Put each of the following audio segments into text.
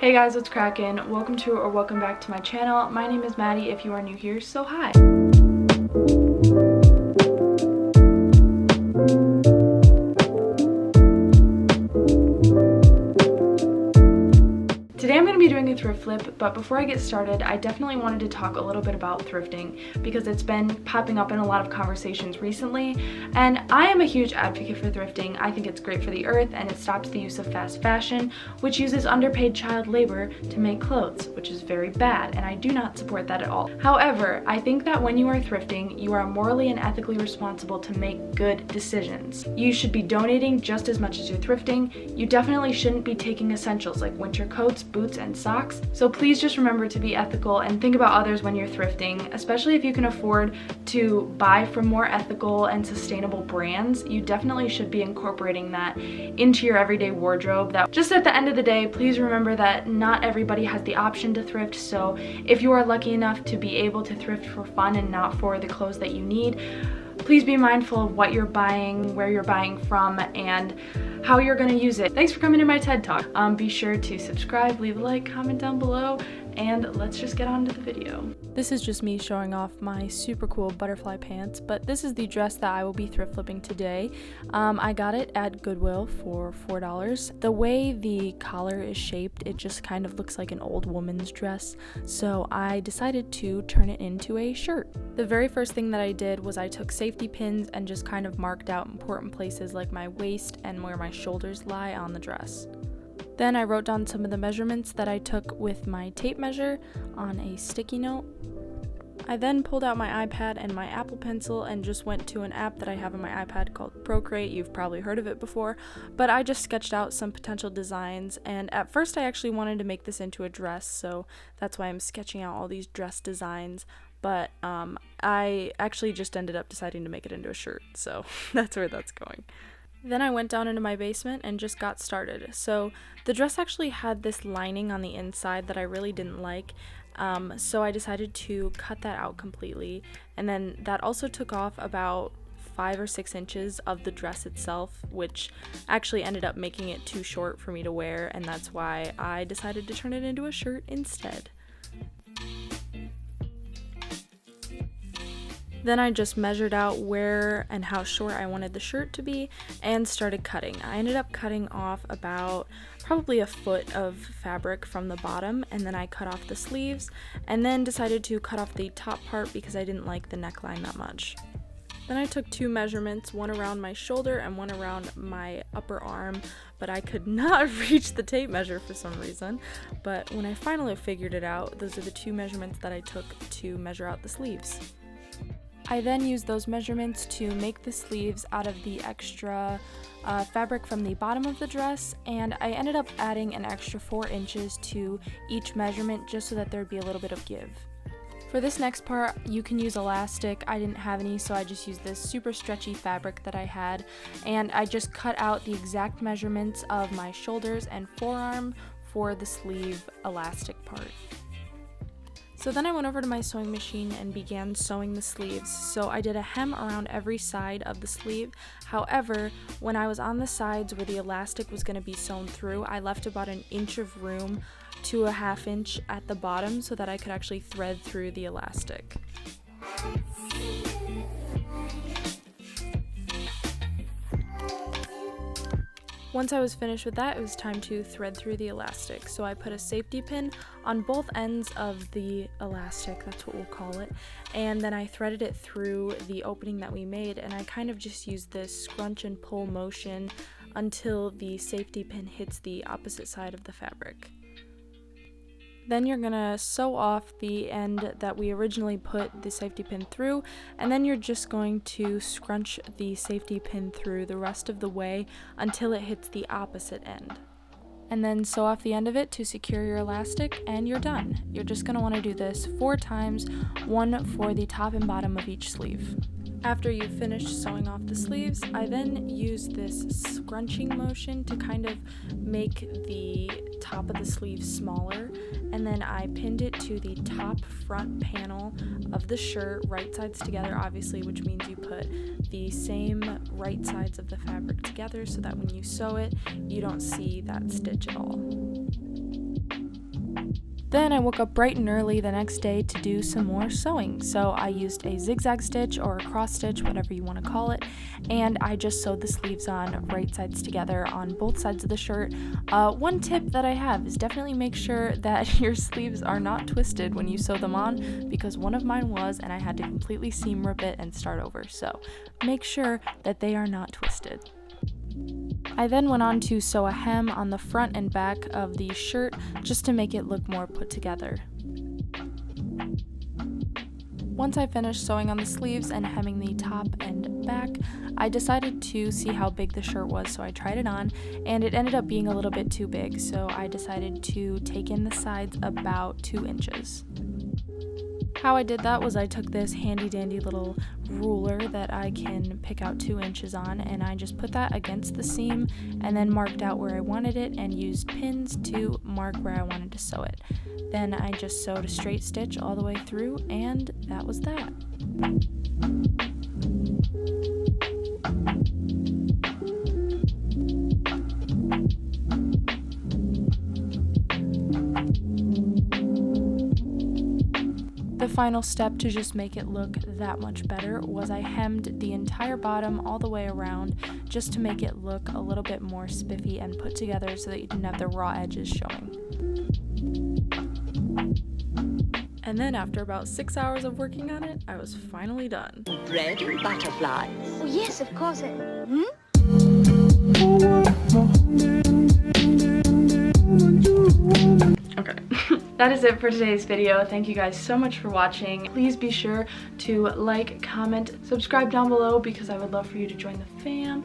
Hey guys, what's crackin'? Welcome to or welcome back to my channel. My name is Maddie if you are new here, so hi. Today I'm going to be doing a thrift flip, but before I get started, I definitely wanted to talk a little bit about thrifting because it's been popping up in a lot of conversations recently, and I am a huge advocate for thrifting. I think it's great for the earth and it stops the use of fast fashion, which uses underpaid child labor to make clothes, which is very bad, and I do not support that at all. However, I think that when you are thrifting, you are morally and ethically responsible to make good decisions. You should be donating just as much as you're thrifting. You definitely shouldn't be taking essentials like winter coats, boots, and socks. So please just remember to be ethical and think about others when you're thrifting, especially if you can afford to buy from more ethical and sustainable brands. You definitely should be incorporating that into your everyday wardrobe. That just at the end of the day, please remember that not everybody has the option to thrift. So if you are lucky enough to be able to thrift for fun and not for the clothes that you need, please be mindful of what you're buying, where you're buying from, and how you're gonna use it. Thanks for coming to my TED Talk. Be sure to subscribe, leave a like, comment down below, and let's just get on to the video. This is just me showing off my super cool butterfly pants, but this is the dress that I will be thrift flipping today. I got it at Goodwill for $4. The way the collar is shaped, it just kind of looks like an old woman's dress, so I decided to turn it into a shirt. The very first thing that I did was I took safety pins and just kind of marked out important places like my waist and where my shoulders lie on the dress. Then I wrote down some of the measurements that I took with my tape measure on a sticky note. I then pulled out my iPad and my Apple Pencil and just went to an app that I have on my iPad called Procreate. You've probably heard of it before, but I just sketched out some potential designs, and at first I actually wanted to make this into a dress, so that's why I'm sketching out all these dress designs, but I actually just ended up deciding to make it into a shirt, so that's where that's going. Then I went down into my basement and just got started. So the dress actually had this lining on the inside that I really didn't like, so I decided to cut that out completely, and then that also took off about 5 or 6 inches of the dress itself, which actually ended up making it too short for me to wear, and that's why I decided to turn it into a shirt instead. Then I just measured out where and how short I wanted the shirt to be and started cutting. I ended up cutting off about probably a foot of fabric from the bottom, and then I cut off the sleeves and then decided to cut off the top part because I didn't like the neckline that much. Then I took 2 measurements, one around my shoulder and one around my upper arm, but I could not reach the tape measure for some reason. But when I finally figured it out, those are the 2 measurements that I took to measure out the sleeves. I then used those measurements to make the sleeves out of the extra fabric from the bottom of the dress, and I ended up adding an extra 4 inches to each measurement just so that there'd be a little bit of give. For this next part, you can use elastic. I didn't have any, so I just used this super stretchy fabric that I had, and I just cut out the exact measurements of my shoulders and forearm for the sleeve elastic part. So then I went over to my sewing machine and began sewing the sleeves. So I did a hem around every side of the sleeve. However, when I was on the sides where the elastic was going to be sewn through, I left about an inch of room to a ½ inch at the bottom so that I could actually thread through the elastic. Once I was finished with that, it was time to thread through the elastic. So I put a safety pin on both ends of the elastic, that's what we'll call it, and then I threaded it through the opening that we made, and I kind of just used this scrunch and pull motion until the safety pin hits the opposite side of the fabric. Then you're gonna sew off the end that we originally put the safety pin through, and then you're just going to scrunch the safety pin through the rest of the way until it hits the opposite end. And then sew off the end of it to secure your elastic, and you're done. You're just gonna wanna do this 4 times, one for the top and bottom of each sleeve. After you've finished sewing off the sleeves, I then used this scrunching motion to kind of make the top of the sleeve smaller, and then I pinned it to the top front panel of the shirt, right sides together obviously, which means you put the same right sides of the fabric together so that when you sew it, you don't see that stitch at all. Then I woke up bright and early the next day to do some more sewing. So I used a zigzag stitch or a cross stitch, whatever you want to call it, and I just sewed the sleeves on right sides together on both sides of the shirt. One tip that I have is definitely make sure that your sleeves are not twisted when you sew them on, because one of mine was, and I had to completely seam rip it and start over. So make sure that they are not twisted. I then went on to sew a hem on the front and back of the shirt just to make it look more put together. Once I finished sewing on the sleeves and hemming the top and back, I decided to see how big the shirt was, so I tried it on, and it ended up being a little bit too big, so I decided to take in the sides about 2 inches. How I did that was I took this handy dandy little ruler that I can pick out 2 inches on, and I just put that against the seam and then marked out where I wanted it and used pins to mark where I wanted to sew it. Then I just sewed a straight stitch all the way through, and that was that. The final step to just make it look that much better was I hemmed the entire bottom all the way around just to make it look a little bit more spiffy and put together so that you didn't have the raw edges showing. And then after about 6 hours of working on it, I was finally done. Bread and butterflies. Oh, yes, of course. Okay, that is it for today's video. Thank you guys so much for watching. Please be sure to like, comment, subscribe down below because I would love for you to join the fam.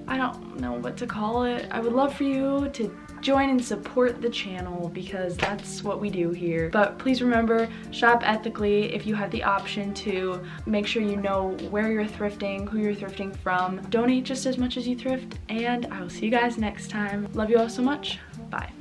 I don't know what to call it. I would love for you to join and support the channel because that's what we do here. But please remember, shop ethically if you have the option to. Make sure you know where you're thrifting, who you're thrifting from. Donate just as much as you thrift, and I will see you guys next time. Love you all so much. Bye.